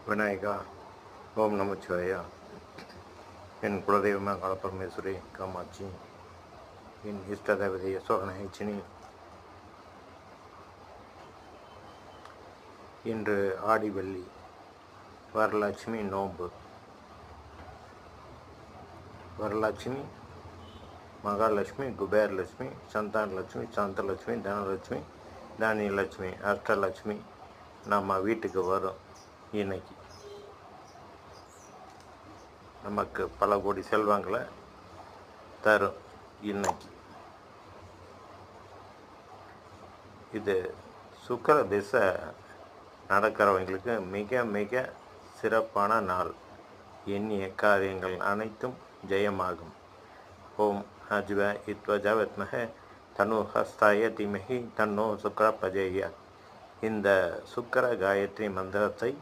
விநாயகா. ஓம் நமச்சிவாயா. என் குலதெய்வமாக காலப்பரமேஸ்வரி காமாட்சி, என் இஷ்ட தேவதை யசோகநாயகினி. இன்று ஆடி வெள்ளி, வரலட்சுமி நோன்பு. வரலட்சுமி, மகாலட்சுமி, குபேரலட்சுமி, சந்தானலட்சுமி, சாந்தலட்சுமி, தனலட்சுமி, தானியலட்சுமி, அஷ்டலட்சுமி நம்ம வீட்டுக்கு வரும். இன்னைக்கு நமக்கு பல கோடி செல்வங்களை தரும். இன்னைக்கு இது சுக்கிர திசை நடக்கிறவங்களுக்கு மிக மிக சிறப்பான நாள். எண்ணிய காரியங்கள் அனைத்தும் ஜெயமாகும். ஓம் அஜ்வ இத்வஜ வித்மஹ தனு ஹஸ்தாய தீமஹி தன்னோ சுக்கிர பிரஜேய. இந்த சுக்கிர காயத்ரி மந்திரத்தை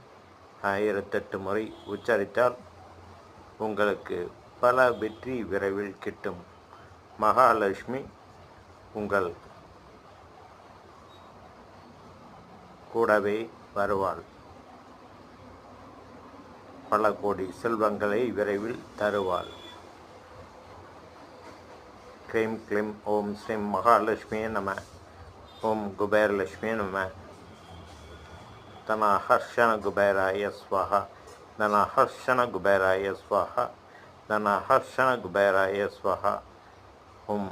1008 முறை உச்சரித்தால் உங்களுக்கு பல வெற்றி விரைவில் கிட்டும். மகாலட்சுமி உங்கள் கூடவே வருவாள். பல கோடி செல்வங்களை விரைவில் தருவாள். க்ளீம் க்ளீம் ஓம் ஸ்ரீம் மகாலட்சுமியே நம. ஓம் குபேரலட்சுமியே நம. தனஹர்ஷண குபேராய ஸ்வாஹா. தனஹர்ஷண குபேராய ஸ்வாஹா. தனஹர்ஷண குபேராய ஸ்வாஹா. ஓம்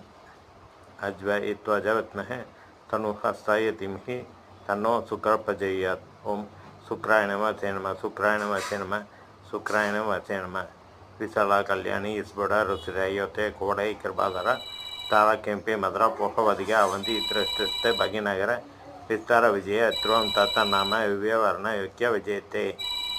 அஜ்வ இத்வஜ வித்மஹ தனுஹஸ்தாய தீமஹி தன்னோ சுக்கிர பிரஜோதயாத். ஓம் சுக்ராய நம தே நம. சுக்ராய நம தே நம. சுக்ராய நம தே நம. விசாலா கல்யாணி இஸ்பட ருசிரயோத்தே கோடை கிருபாதர தாரா ಕೆಂಪೆ ಮಧುರ ಪೋಹವದಿಗೆ ಅವಂತಿ ಇತೃಷ್ಟೆ ಭಗಿನಗರ ವಿಸ್ತಾರ ವಿಜಯ ಧ್ರುವಂ ತತ್ತ ನಾಮ ವಿವ್ಯವರ್ಣ ಯೋಗ್ಯ ವಿಜಯತೆ.